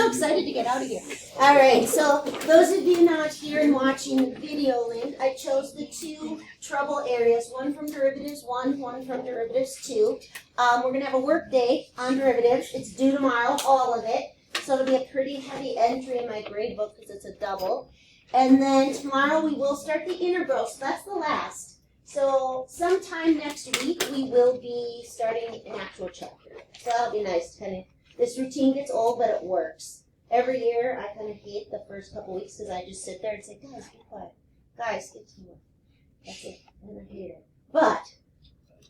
excited to get out of here. All right, so those of you not here and watching the video link, I chose the two trouble areas, one from derivatives 1, one from derivatives 2. We're going to have a work day on derivatives. It's due tomorrow, all of it. So it'll be a pretty heavy entry in my grade book because it's a double. And then tomorrow we will start the integral, so that's the last. So sometime next week we will be starting an actual chapter. So that'll be nice. This routine gets old, but it works. Every year I kind of hate the first couple weeks because I just sit there and say, guys, be quiet. Guys, get to work. That's it. And I hate it. But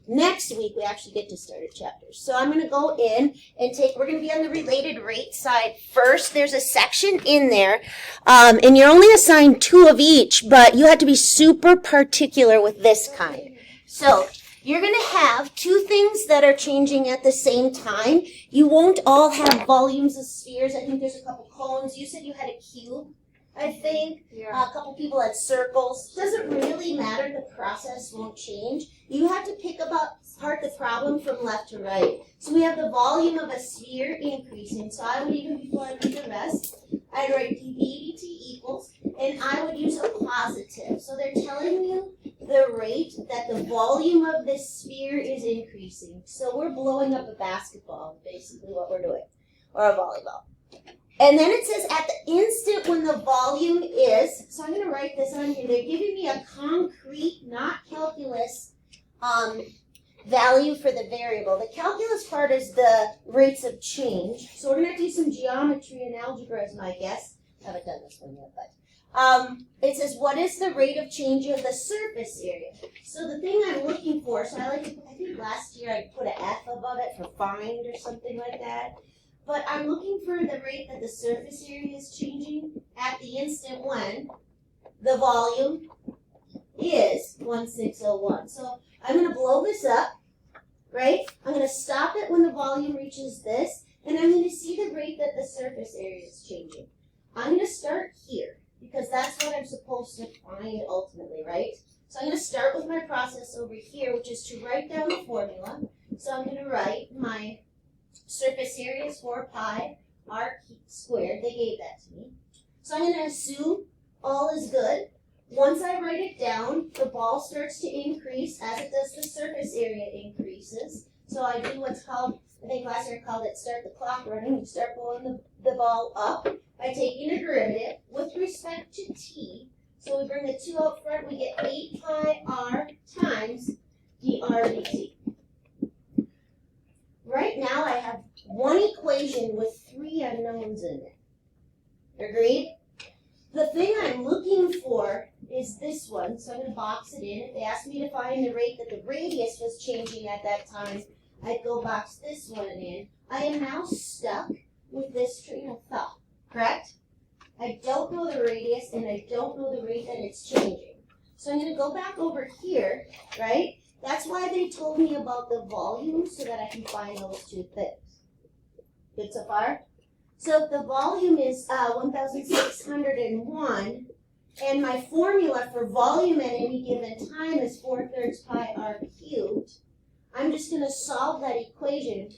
next week we actually get to start a chapter. So I'm going to go in and we're going to be on the related rate side first. There's a section in there, and you're only assigned 2 of each, but you have to be super particular with this kind. So you're going to have 2 things that are changing at the same time. You won't all have volumes of spheres. I think there's a couple cones. You said you had a cube, I think. Yeah. A couple people had circles. Doesn't really matter. The process won't change. You have to pick apart the problem from left to right. So we have the volume of a sphere increasing. So I would, even before I read the rest, I'd write dV dt equals, and I would use a positive. So they're telling you the rate that the volume of this sphere is increasing. So we're blowing up a basketball, basically what we're doing, or a volleyball. And then it says at the instant when the volume is, so I'm going to write this on here. They're giving me a concrete, not calculus, value for the variable. The calculus part is the rates of change. So we're going to have to use some geometry and algebra is my guess. I haven't done this one yet, but it says what is the rate of change of the surface area? So the thing I'm looking for, so I think last year I put an F above it for find or something like that. But I'm looking for the rate that the surface area is changing at the instant when the volume is 1601. So I'm going to blow this up, right? I'm going to stop it when the volume reaches this, and I'm going to see the rate that the surface area is changing. I'm going to start here, because that's what I'm supposed to find ultimately, right? So I'm going to start with my process over here, which is to write down the formula. So I'm going to write my surface area is 4 pi r squared. They gave that to me. So I'm going to assume all is good. Once I write it down, the ball starts to increase as it does the surface area increases. So I do what's called, I think last year I called it start the clock running. You start blowing the ball up by taking a derivative with respect to t. So we bring the 2 out front, we get 8 pi r times dr dt. Right now I have one equation with 3 unknowns in it. Agreed? The thing I'm looking for is this one, so I'm going to box it in. If they ask me to find the rate that the radius was changing at that time, I'd go box this one in. I am now stuck with this train of thought, correct? I don't know the radius, and I don't know the rate that it's changing. So I'm going to go back over here, right? That's why they told me about the volume, so that I can find those 2 things. Good so far? So if the volume is 1,601, and my formula for volume at any given time is 4/3 pi r cubed, I'm just going to solve that equation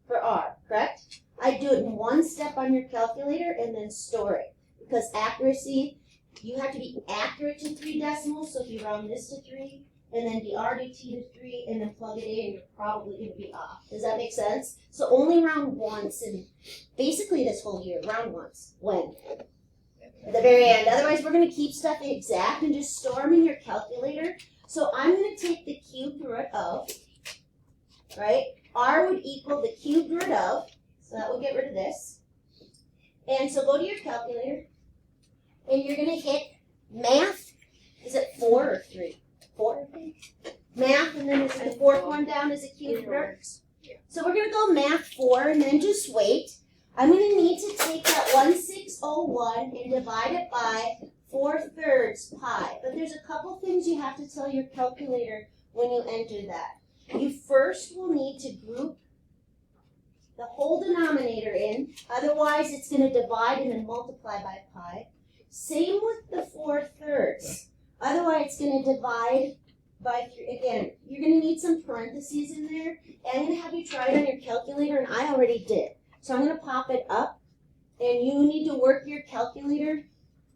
for r, correct? I do it in one step on your calculator and then store it. Because accuracy, you have to be accurate to 3 decimals, so if you round this to 3, and then dr dt to 3, and then plug it in, you're probably going to be off. Does that make sense? So only round once, and basically this whole year, round once. When? At the very end. Otherwise, we're going to keep stuff exact and just store them in your calculator. So I'm going to take the cubed root of, right? R would equal the cubed root of, so that will get rid of this. And so go to your calculator, and you're going to hit math. Is it 4 or 3? 4, I think. Math, and then the 4th one down is a cubed root. So we're going to go math 4, and then just wait. I'm going to need to take that 1601 and divide it by 4/3 pi. But there's a couple things you have to tell your calculator when you enter that. You first will need to group the whole denominator in. Otherwise, it's going to divide and then multiply by pi. Same with the 4/3. Otherwise, it's going to divide by 3. Again, you're going to need some parentheses in there. And I'm going to have you try it on your calculator, and I already did. So I'm going to pop it up and you need to work your calculator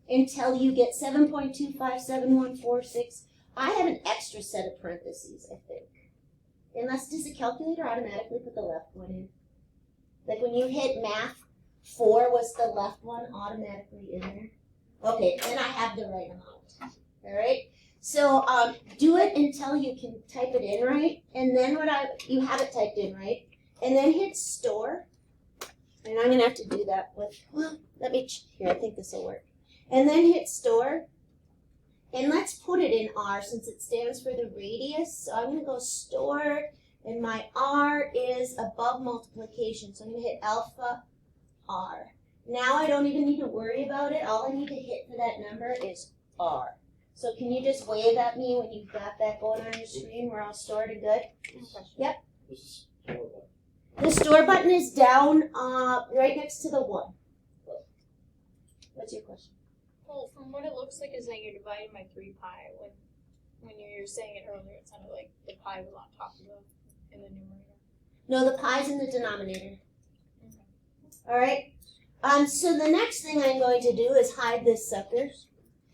until you get 7.257146. I have an extra set of parentheses, I think. Unless, does the calculator automatically put the left one in? Like when you hit math, 4 was the left one automatically in there? Okay, then I have the right amount. All right? So do it until you can type it in right, and then you have it typed in right, and then hit store. And I'm gonna have to do that with, well, here, I think this will work. And then hit store, and let's put it in R since it stands for the radius. So I'm gonna go store, and my R is above multiplication. So I'm gonna hit alpha R. Now I don't even need to worry about it. All I need to hit for that number is R. So can you just wave at me when you've got that going on your screen? We're all stored and good? Yep. The store button is down right next to the 1. What's your question? Well, from what it looks like is that you're dividing by 3 pi. When you were saying it earlier, it sounded like the pi was on top of in the numerator. No, the pi's in the denominator. Okay. All right. So the next thing I'm going to do is hide this sucker.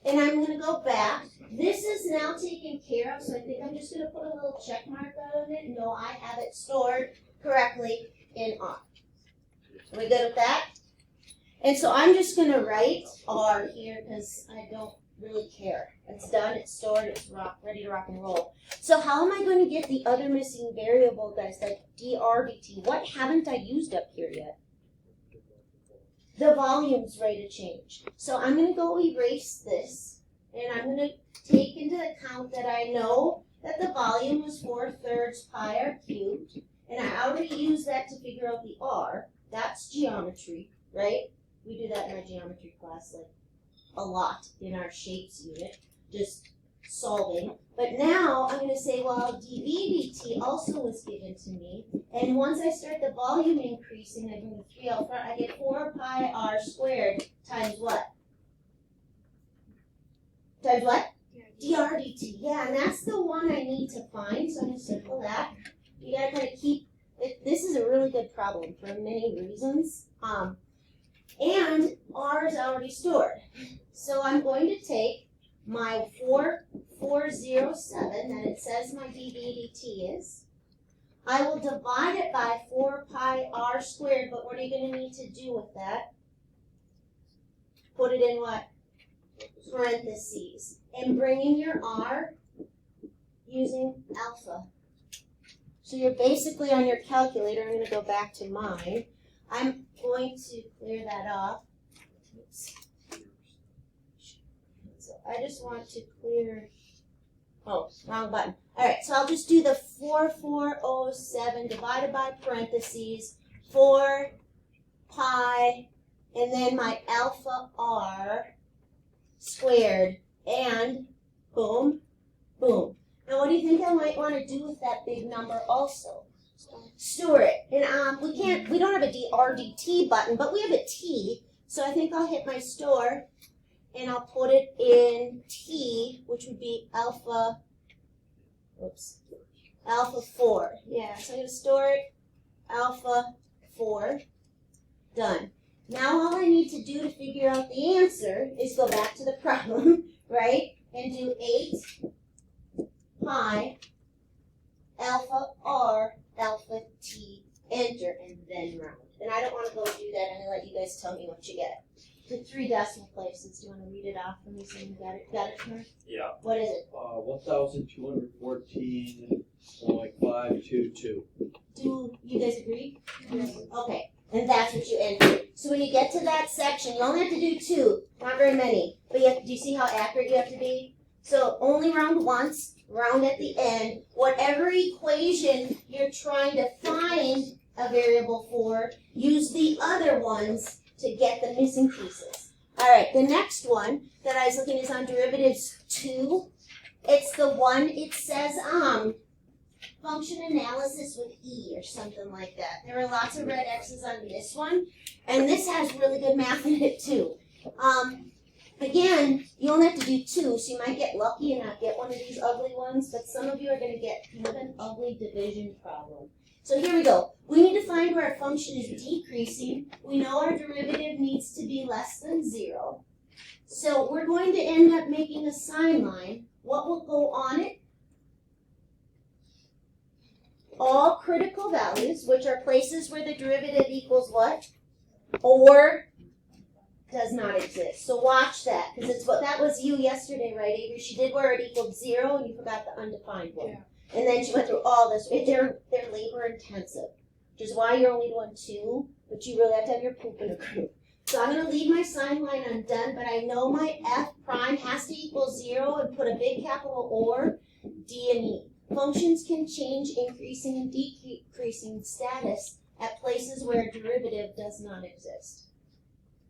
And I'm going to go back. This is now taken care of, so I think I'm just going to put a little check mark on it. No, I have it stored correctly in R. Are we good with that? And so I'm just going to write R here because I don't really care. It's done, it's stored, it's ready to rock and roll. So how am I going to get the other missing variable, guys, like dr dt? What haven't I used up here yet? The volume's rate of change. So I'm going to go erase this, and I'm going to take into account that I know that the volume was 4/3 pi r cubed, and I already used that to figure out the R. That's geometry, right? We do that in our geometry class like a lot in our shapes unit, just solving. But now I'm going to say, well, dv dt also was given to me, and once I start the volume increasing, I bring the 3 out front, I get 4 pi r squared times what? Times what? dr dt. Yeah, and that's the one I need to find, so I'm going to circle that. You got to kind of keep it. This is a really good problem for many reasons. And R is already stored. So I'm going to take my 4407 that it says my dv dt is. I will divide it by 4 pi r squared, but what are you going to need to do with that? Put it in what? Parentheses. And bring in your R using alpha. So you're basically on your calculator. I'm going to go back to mine. I'm going to clear that off. Oops. So I just want to clear, wrong button. All right, so I'll just do the 4407 divided by parentheses, 4 pi, and then my alpha R squared, and boom, boom. Now what do you think I might want to do with that big number also? Store it. And we don't have a dr dt button, but we have a t. So I think I'll hit my store and I'll put it in t, which would be alpha 4. Yeah, so I'm going to store it, alpha 4. Done. Now all I need to do to figure out the answer is go back to the problem, right? And do 8 pi alpha r alpha t, enter, and then round. And I don't want to go do that. I'm going to let you guys tell me what you get. The 3 decimal places. Do you want to read it off for me so you got it? Got it, Mark? Yeah. What is it? 1,214.522. Do you guys agree? Yes. Okay. And that's what you enter. So when you get to that section, you only have to do 2. Not very many. But do you see how accurate you have to be? So only round once, round at the end. Whatever equation you're trying to find a variable for, use the other ones to get the missing pieces. All right, the next one that I was looking is on derivatives 2. It's the one, it says function analysis with E or something like that. There are lots of red X's on this one, and this has really good math in it too. Again, you only have to do 2, so you might get lucky and not get one of these ugly ones, but some of you are going to get kind of an ugly division problem. So here we go. We need to find where our function is decreasing. We know our derivative needs needs to be less than 0. So we're going to end up making a sign line. What will go on it? All critical values, which are places where the derivative equals what? Or does not exist. So watch that, because it's what that was you yesterday, right, Avery? She did where it equaled 0, and you forgot the undefined one. Yeah. And then she went through all this. They're labor intensive, which is why you're only doing 2, but you really have to have your poop in a group. So I'm going to leave my sign line undone, but I know my f prime has to equal 0 and put a big capital or d and e. Functions can change increasing and decreasing status at places where a derivative does not exist.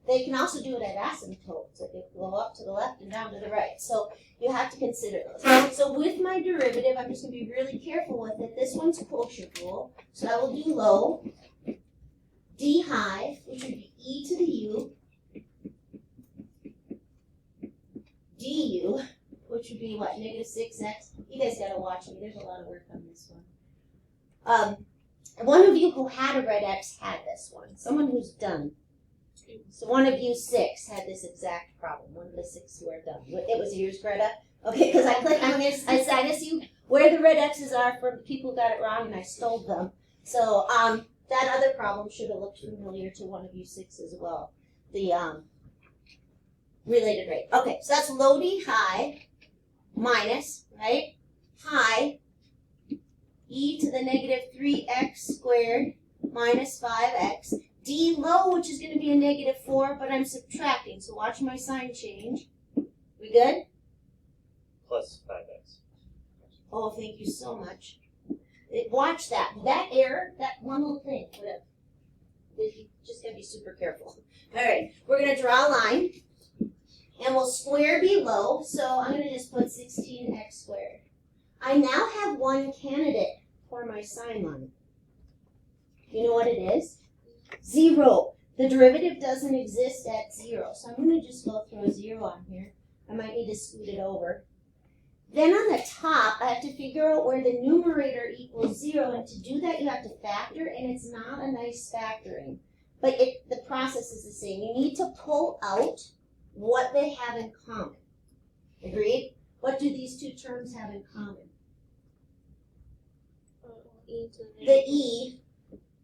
They can also do it at asymptotes, like they go up to the left and down to the right. So you have to consider those. So with my derivative, I'm just going to be really careful with it. This one's kosher rule. So I will do low, d high, which would be e to the u, du, which would be what, negative 6x. You guys got to watch me. There's a lot of work on this one. One of you who had a red X had this one. Someone who's done. So one of you 6 had this exact problem. One of the 6 who are done. It was yours, Greta? Okay, because I guess you where the red X's are for the people who got it wrong, and I stole them. So that other problem should have looked familiar to one of you 6 as well. The related rate. Okay, so that's low d high minus, right? High e to the negative 3x squared minus 5x. D low, which is going to be a negative 4, but I'm subtracting, so watch my sign change. We good? Plus 5x. Oh, thank you so much. Watch that. That error, that one little thing, whatever. You just got to be super careful. All right, we're going to draw a line, and we'll square below, so I'm going to just put 16x squared. I now have one candidate for my sign line. You know what it is? 0. The derivative doesn't exist at 0. So I'm going to just go throw a 0 on here. I might need to scoot it over. Then on the top, I have to figure out where the numerator equals 0. And to do that, you have to factor, and it's not a nice factoring. But the process is the same. You need to pull out what they have in common. Agreed? What do these two terms have in common? The e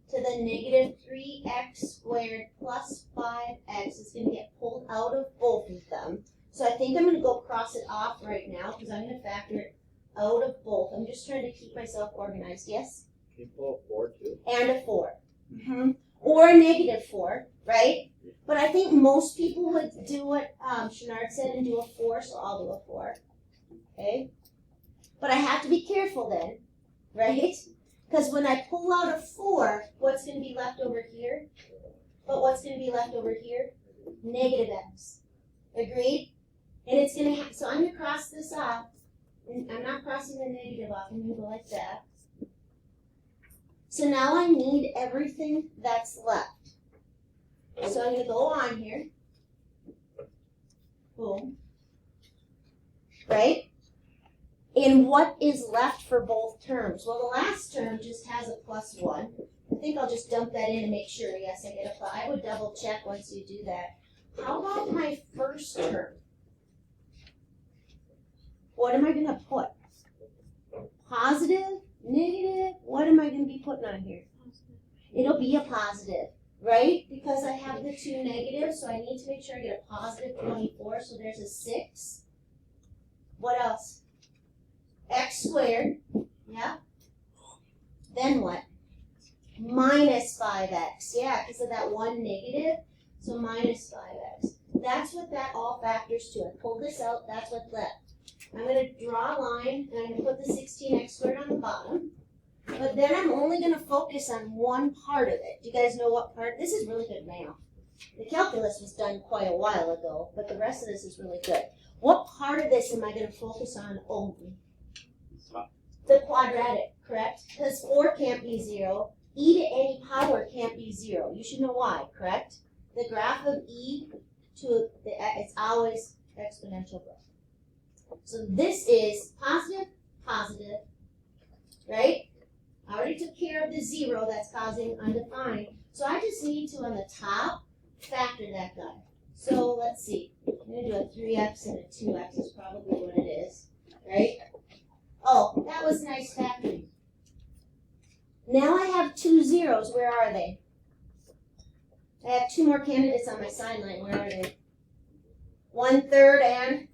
to the negative 3x squared plus 5x is going to get pulled out of both of them. So I think I'm going to go cross it off right now because I'm going to factor it out of both. I'm just trying to keep myself organized. Yes? Can you pull a 4 too? And a 4. Mm-hmm. Or a negative 4, right? But I think most people would do what Shenard said and do a 4, so I'll do a 4. Okay? But I have to be careful then, right? Because when I pull out a 4, what's going to be left over here? But what's going to be left over here? Negative x. Agreed? And it's going to so I'm going to cross this off. And I'm not crossing the negative off. I'm going to go like that. So now I need everything that's left. So I'm going to go on here. Boom. Right? And what is left for both terms? Well, the last term just has a plus 1. I think I'll just dump that in and make sure, yes, I get a plus. I would double check once you do that. How about my first term? What am I going to put? Positive? Negative? What am I going to be putting on here? It'll be a positive, right? Because I have the 2 negatives, so I need to make sure I get a positive 24. So there's a 6. What else? X squared, yeah. Then what? Minus 5x, yeah, because of that 1 negative, so minus 5x. That's what that all factors to. I pulled this out, that's what's left. I'm going to draw a line, and I'm going to put the 16x squared on the bottom. But then I'm only going to focus on one part of it. Do you guys know what part? This is really good math. The calculus was done quite a while ago, but the rest of this is really good. What part of this am I going to focus on only? The quadratic, correct? Because 4 can't be 0. E to any power can't be 0. You should know why, correct? The graph of e to it's always exponential growth. So this is positive, positive, right? I already took care of the 0 that's causing undefined. So I just need to, on the top, factor that guy. So let's see. I'm gonna do a 3x and a 2x is probably what it is, right? Oh, that was nice factoring. Now I have 2 zeros. Where are they? I have 2 more candidates on my sign line. Where are they? 1/3 and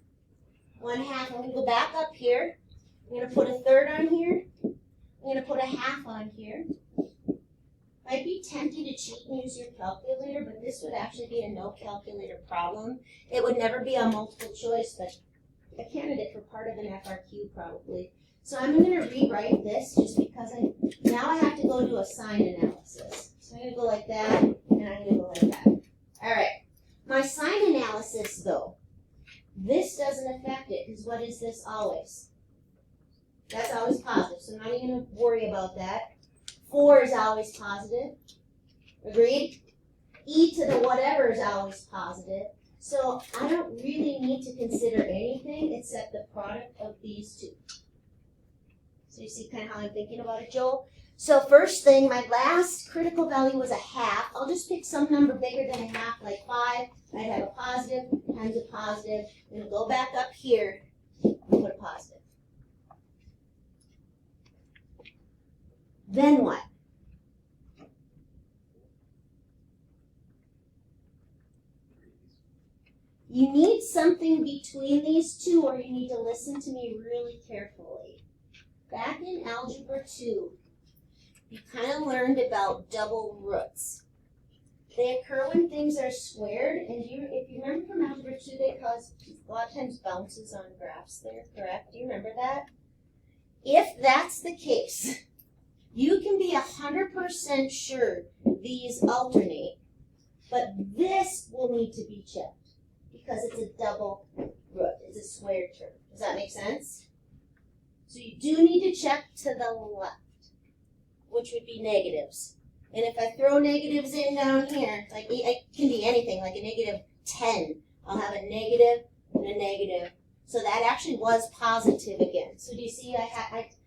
1/2. I'm gonna go back up here. I'm gonna put a third on here. I'm gonna put a half on here. Might be tempting to cheat and use your calculator, but this would actually be a no calculator problem. It would never be a multiple choice, but a candidate for part of an FRQ probably. So I'm going to rewrite this just because now I have to go do a sign analysis. So I'm going to go like that, and I'm going to go like that. All right. My sign analysis, though, this doesn't affect it, because what is this always? That's always positive, so I'm not even going to worry about that. 4 is always positive. Agreed? E to the whatever is always positive. So I don't really need to consider anything except the product of these two. So you see kind of how I'm thinking about it, Joel? So first thing, my last critical value was a half. I'll just pick some number bigger than a half, like 5. I'd have a positive times a positive. I'm going to go back up here and put a positive. Then what? You need something between these two, or you need to listen to me really carefully. Back in Algebra 2, you kind of learned about double roots. They occur when things are squared, and if you remember from Algebra 2, they cause a lot of times bounces on graphs there, correct? Do you remember that? If that's the case, you can be 100% sure these alternate, but this will need to be checked because it's a double root. It's a squared term. Does that make sense? So you do need to check to the left, which would be negatives. And if I throw negatives in down here, like it can be anything, like a -10. I'll have a negative and a negative. So that actually was positive again. So do you see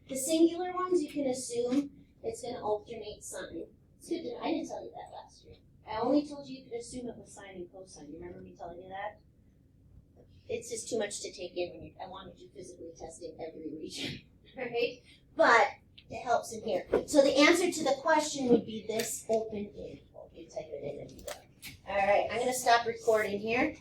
the singular ones, you can assume it's going to alternate sign. It's good to know. I didn't tell you that last year. I only told you could assume it was sine and cosine. You remember me telling you that? It's just too much to take in when I wanted you physically testing every region, right? But it helps in here. So the answer to the question would be this open interval. You type it in and you go. All right, I'm going to stop recording here.